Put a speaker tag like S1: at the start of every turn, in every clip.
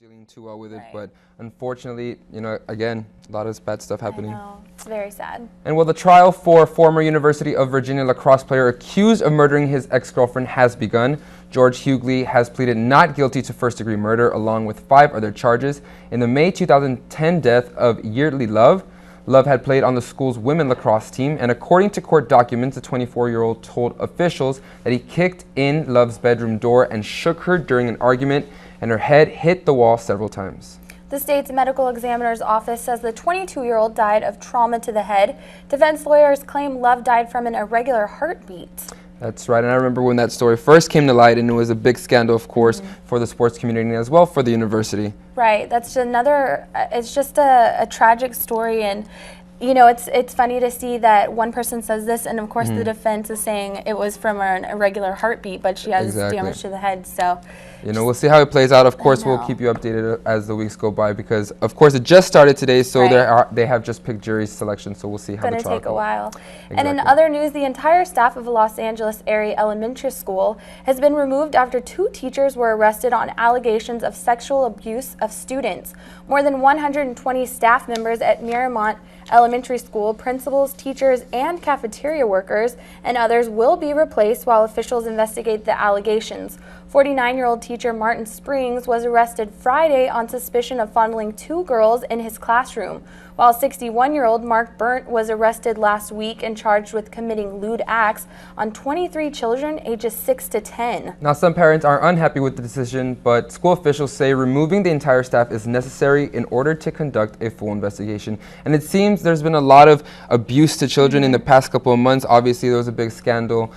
S1: dealing too well with it,
S2: Right.
S1: but unfortunately, again, a lot of bad stuff happening.
S2: I know. It's very sad.
S1: And well, the trial for former University of Virginia lacrosse player accused of murdering his ex-girlfriend has begun. George Hughley has pleaded not guilty to first-degree murder, along with 5 other charges, in the May 2010 death of Yeardley Love. Love had played on the school's women lacrosse team, and according to court documents, the 24-year-old told officials that he kicked in Love's bedroom door and shook her during an argument, and her head hit the wall several times.
S2: The state's medical examiner's office says the 22-year-old died of trauma to the head. Defense lawyers claim Love died from an irregular heartbeat.
S1: That's right, and I remember when that story first came to light, and it was a big scandal, of course, for the sports community as well for the university.
S2: Right, that's another, it's just a tragic story, and it's funny to see that one person says this, and of course the defense is saying it was from an irregular heartbeat, but she has damage to the head, so.
S1: We'll see how it plays out. Of course, we'll keep you updated as the weeks go by because, of course, it just started today, so they have just picked jury selection, so we'll see how the trial goes.
S2: It's going to take a while. And in other news, the entire staff of a Los Angeles area elementary school has been removed after 2 teachers were arrested on allegations of sexual abuse of students. More than 120 staff members at Miramont Elementary School, principals, teachers, and cafeteria workers, and others will be replaced while officials investigate the allegations. 49-year-old teacher Martin Springs was arrested Friday on suspicion of fondling 2 girls in his classroom, while 61-year-old Mark Burnt was arrested last week and charged with committing lewd acts on 23 children ages 6 to 10.
S1: Now, some parents are unhappy with the decision, but school officials say removing the entire staff is necessary in order to conduct a full investigation. And it seems there's been a lot of abuse to children in the past couple of months. Obviously, there was a big scandal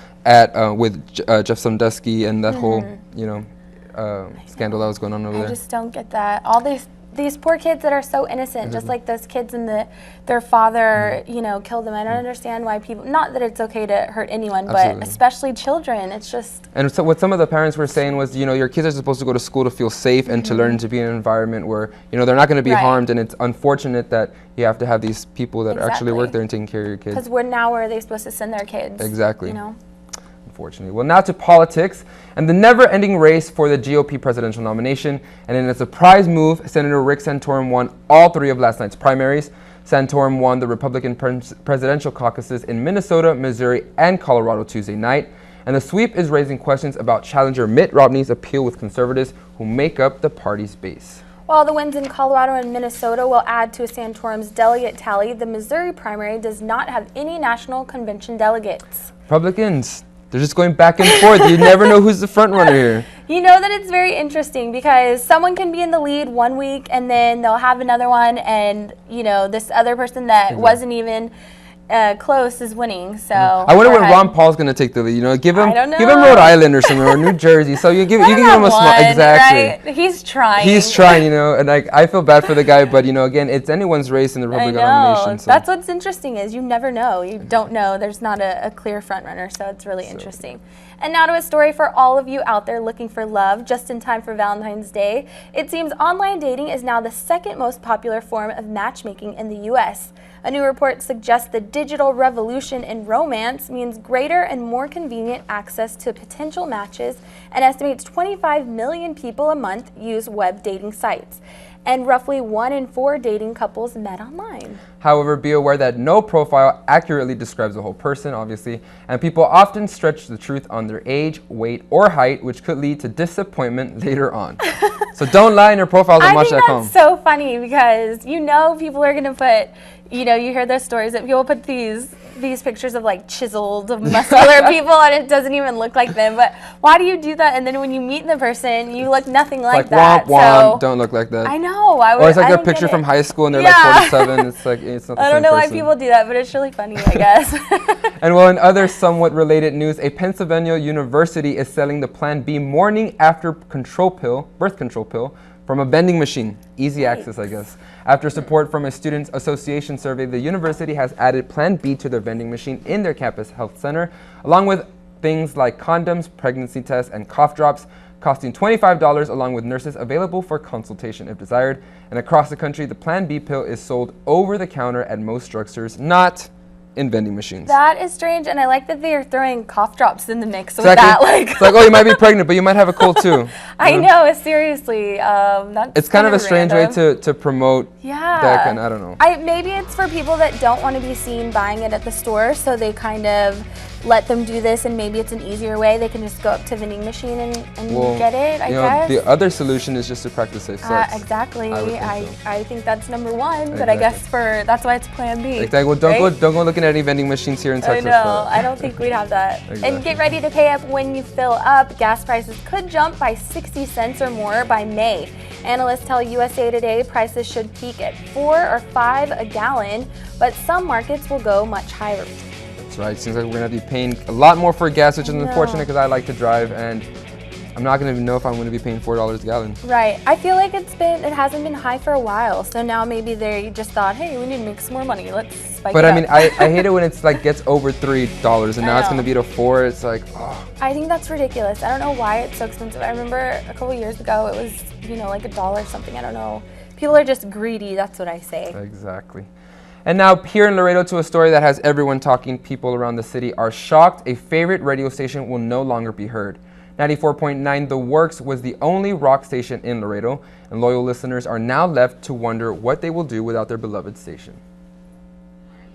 S1: with Jeff Sandusky and that whole, scandal that was going on over there.
S2: I just don't get that. All these poor kids that are so innocent, just like those kids and their father, killed them. I don't understand why people, not that it's okay to hurt anyone, but especially children, it's just. And
S1: so what some of the parents were saying was, your kids are supposed to go to school to feel safe and to learn to be in an environment where, they're not going to be harmed, and it's unfortunate that you have to have these people that actually work there and taking care of your kids.
S2: Because now where are they supposed to send their kids?
S1: Exactly. Unfortunately. Well, now to politics and the never-ending race for the GOP presidential nomination. And in a surprise move, Senator Rick Santorum won all 3 of last night's primaries. Santorum won the Republican presidential caucuses in Minnesota, Missouri, and Colorado Tuesday night. And the sweep is raising questions about challenger Mitt Romney's appeal with conservatives who make up the party's base.
S2: While the wins in Colorado and Minnesota will add to Santorum's delegate tally, the Missouri primary does not have any national convention delegates.
S1: Republicans, they're just going back and forth. You never know who's the front runner here.
S2: You know that it's very interesting because someone can be in the lead one week and then they'll have another one, and this other person that wasn't even close is winning. So
S1: I wonder when Ron Paul's going to take the lead. Give him Rhode Island or somewhere or New Jersey. So you can give him a small
S2: Right? He's trying.
S1: And I feel bad for the guy, but again, it's anyone's race in the Republican nomination. So.
S2: That's what's interesting is you never know. You don't know. There's not a clear front runner, so it's really interesting. And now to a story for all of you out there looking for love just in time for Valentine's Day. It seems online dating is now the 2nd most popular form of matchmaking in the U.S. A new report suggests the digital revolution in romance means greater and more convenient access to potential matches, and estimates 25 million people a month use web dating sites. And roughly 1 in 4 dating couples met online.
S1: However, be aware that no profile accurately describes the whole person, obviously, and people often stretch the truth on their age, weight, or height, which could lead to disappointment later on. So don't lie in your profiles on Match.com.
S2: I think that's so funny because people are going to put, you hear those stories that people put these pictures of chiseled, muscular people, and it doesn't even look like them. But why do you do that? And then when you meet the person, you look nothing like that.
S1: Womp, so don't look like that.
S2: I know.
S1: Or it's like a picture from high school and they're like 47. It's like it's not the same person.
S2: I don't know why people do that, but it's really funny, I guess.
S1: And well, in other somewhat related news, a Pennsylvania university is selling the Plan B morning after birth control pill from a vending machine. Easy access, I guess. After support from a students' association survey, the university has added Plan B to their vending machine in their campus health center, along with things like condoms, pregnancy tests, and cough drops, costing $25 along with nurses available for consultation if desired. And across the country, the Plan B pill is sold over the counter at most drugstores, not in vending machines.
S2: That is strange, and I like that they are throwing cough drops in the mix with
S1: Exactly.
S2: that. Like,
S1: it's like, oh, you might be pregnant, but you might have a cold too.
S2: I know, seriously. That's
S1: it's kind of a strange
S2: random
S1: way to promote that kind. I don't know.
S2: Maybe it's for people that don't want to be seen buying it at the store, so they kind of let them do this, and maybe it's an easier way. They can just go up to the vending machine and get it, I guess.
S1: The other solution is just to practice safe sex.
S2: Exactly. I think that's number one,
S1: Exactly.
S2: but I guess that's why it's plan B.
S1: Exactly. Well, don't go looking at any vending machines here in Texas.
S2: I know. I don't think we'd have that.
S1: Exactly.
S2: And get ready to pay up when you fill up. Gas prices could jump by 60 cents or more by May. Analysts tell USA Today prices should peak at 4 or 5 a gallon, but some markets will go much higher.
S1: That's right. Seems like we're going to be paying a lot more for gas, which is unfortunate because I like to drive, and I'm not going to know if I'm going to be paying $4 a gallon. Right.
S2: I feel like it hasn't been high for a while, so now maybe they just thought, hey, we need to make some more money. Let's spike it up.
S1: But I mean, I hate it when it's like gets over $3 and now it's going to be to $4. It's like, oh.
S2: I think that's ridiculous. I don't know why it's so expensive. I remember a couple years ago it was, like $1 or something. I don't know. People are just greedy. That's what I say.
S1: Exactly. And now here in Laredo to a story that has everyone talking. People around the city are shocked. A favorite radio station will no longer be heard. 94.9 The Works was the only rock station in Laredo, and loyal listeners are now left to wonder what they will do without their beloved station.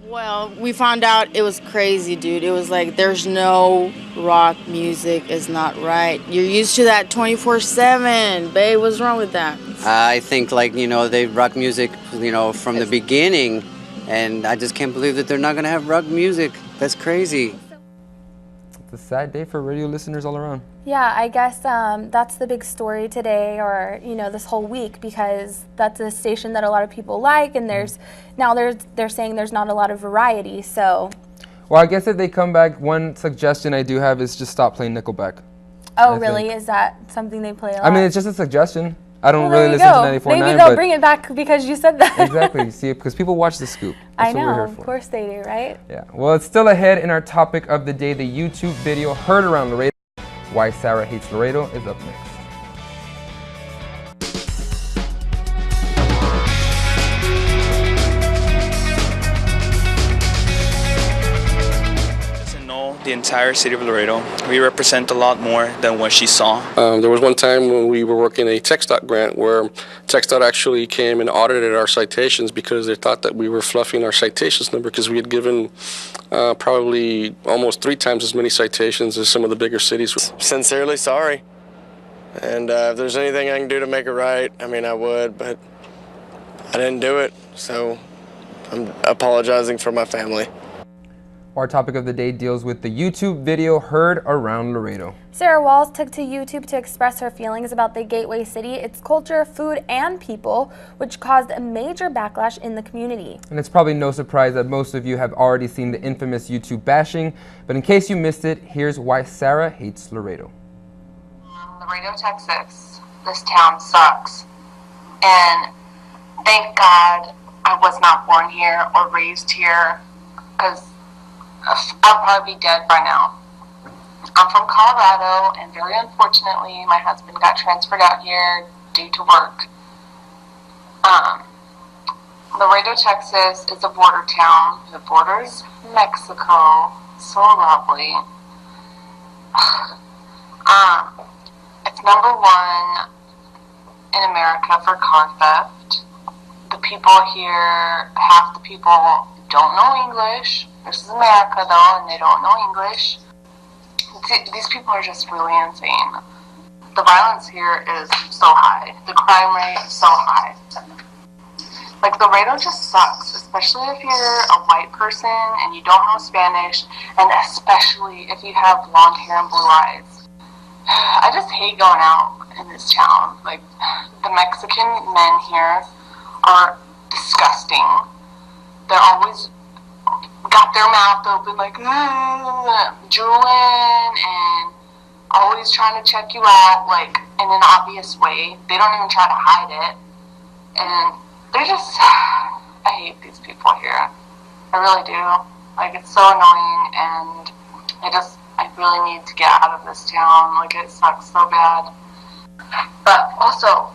S3: Well, we found out it was crazy, dude. It was like there's no rock music. It's not right. You're used to that 24/7. Babe, what's wrong with that?
S4: I think they rock music, from the beginning, and I just can't believe that they're not going to have rock music. That's crazy.
S1: It's a sad day for radio listeners all around.
S2: Yeah, I guess that's the big story today, or this whole week, because that's a station that a lot of people like, and they're saying there's not a lot of variety. So,
S1: well, I guess if they come back, one suggestion I do have is just stop playing Nickelback.
S2: Oh, really? Is that something they play a lot?
S1: I mean, it's just a suggestion. I don't
S2: well,
S1: really listen to 94.9.
S2: Maybe they'll bring it back because you said that.
S1: Exactly. See, because people watch The Scoop. That's
S2: I know.
S1: What we're here for.
S2: Of course they do, right?
S1: Yeah. Well, it's still ahead in our topic of the day. The YouTube video heard around Laredo. Why Sarah Hates Laredo is up next.
S5: The entire city of Laredo. We represent a lot more than what she saw.
S6: There was one time when we were working a TxDOT grant where TxDOT actually came and audited our citations because they thought that we were fluffing our citations number because we had given probably almost 3 times as many citations as some of the bigger cities.
S7: Sincerely sorry. And if there's anything I can do to make it right, I mean, I would, but I didn't do it. So I'm apologizing for my family.
S1: Our topic of the day deals with the YouTube video heard around Laredo.
S2: Sarah Walls took to YouTube to express her feelings about the Gateway City, its culture, food, and people, which caused a major backlash in the community.
S1: And it's probably no surprise that most of you have already seen the infamous YouTube bashing, but in case you missed it, here's why Sarah hates Laredo.
S8: Laredo, Texas, this town sucks. And thank God I was not born here or raised here, because I'll probably be dead by now. I'm from Colorado, and very unfortunately, my husband got transferred out here due to work. Laredo, Texas is a border town. It borders Mexico. So lovely. It's #1 in America for car theft. The people here, half the people don't know English. This is America, though, and they don't know English. These people are just really insane. The violence here is so high. The crime rate is so high. Like, Laredo just sucks, especially if you're a white person and you don't know Spanish, and especially if you have blonde hair and blue eyes. I just hate going out in this town. Like, the Mexican men here are disgusting. They're always got their mouth open like drooling and always trying to check you out, like, in an obvious way. They don't even try to hide it. And they're just, I hate these people here. I really do. Like, it's so annoying, and I really need to get out of this town. Like, it sucks so bad. But also,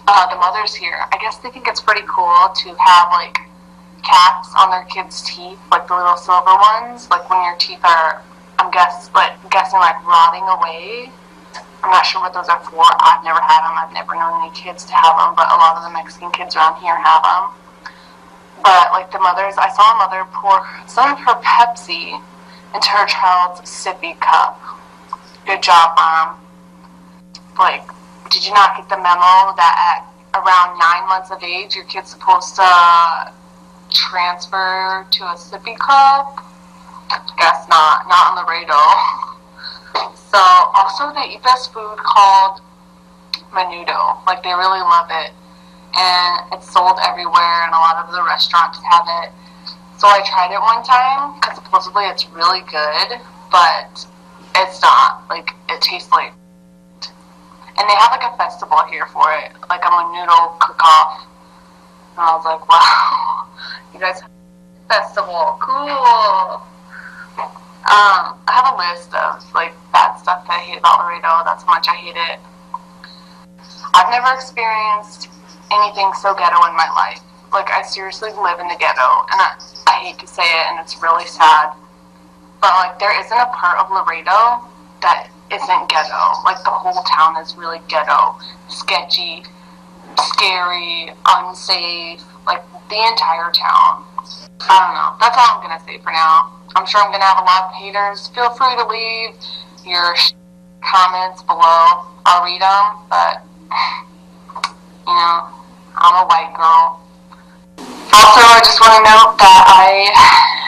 S8: the mothers here, I guess they think it's pretty cool to have, like, caps on their kids' teeth, like the little silver ones, like when your teeth are, I'm guessing like rotting away. I'm not sure what those are for. I've never had them. I've never known any kids to have them, but a lot of the Mexican kids around here have them. But like the mothers, I saw a mother pour some of her Pepsi into her child's sippy cup. Good job, Mom. Like, did you not get the memo that at around 9 months of age, your kid's supposed to transfer to a sippy cup? Guess not. Not on Laredo. So, also they eat this food called menudo. Like, they really love it. And it's sold everywhere, and a lot of the restaurants have it. So I tried it one time, because supposedly it's really good, but it's not. Like, it tastes like... And they have, like, a festival here for it. Like, a menudo cook-off. And I was like, wow. You guys have a festival. Cool. I have a list of, like, bad stuff that I hate about Laredo. That's how much I hate it. I've never experienced anything so ghetto in my life. Like, I seriously live in the ghetto, and I hate to say it, and it's really sad. But, like, there isn't a part of Laredo that isn't ghetto. Like, the whole town is really ghetto. Sketchy, scary, unsafe. Like, the entire town. I don't know. That's all I'm gonna say for now. I'm sure I'm gonna have a lot of haters. Feel free to leave your comments below. I'll read them, but, you know, I'm a white girl. Also, I just want to note that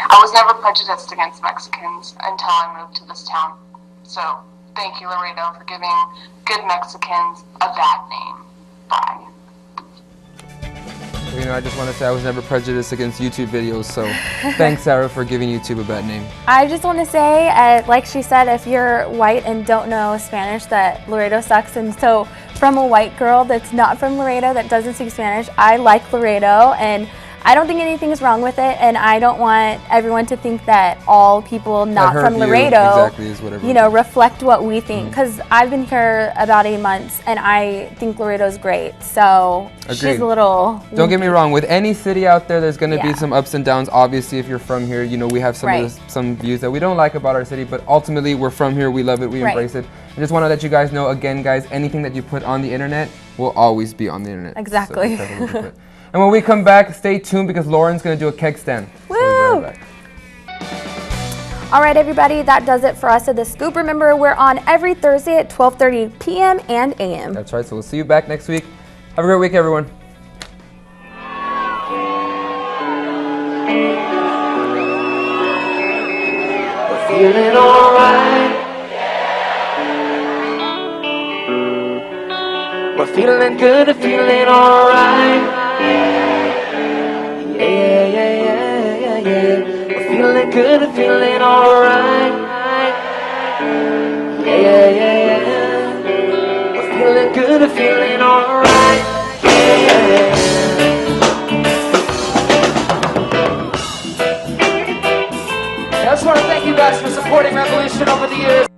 S8: I was never prejudiced against Mexicans until I moved to this town. So, thank you, Laredo, for giving good Mexicans a bad name. Bye.
S1: You know, I just want to say I was never prejudiced against YouTube videos, so thanks, Sarah, for giving YouTube a bad name.
S2: I just want to say, like she said, if you're white and don't know Spanish, that Laredo sucks. And so from a white girl that's not from Laredo, that doesn't speak Spanish, I like Laredo, and I don't think anything's wrong with it, and I don't want everyone to think that all people not from Laredo, you know, reflect what we think. Because I've been here about 8 months, and I think Laredo's great. So she's a little...
S1: Don't get me wrong. With any city out there, there's going to be some ups and downs. Obviously, if you're from here, you know, we have some views that we don't like about our city, but ultimately, we're from here. We love it. We embrace it. I just want to let you guys know, again, guys, anything that you put on the internet will always be on the internet.
S2: Exactly.
S1: So and when we come back, stay tuned because Lauren's going to do a keg stand.
S2: Woo! So all right, everybody, that does it for us at The Scoop. Remember, we're on every Thursday at 12:30 p.m. and a.m.
S1: That's right, so we'll see you back next week. Have a great week, everyone.
S9: We're feeling alright. We're feeling good, feeling alright. Yeah, yeah, yeah, yeah, yeah. We're feeling good, feeling alright. Yeah, yeah, yeah, yeah. We're feeling good, feeling alright. Yeah, yeah, yeah. I just want to thank you guys for supporting Revolution over the years.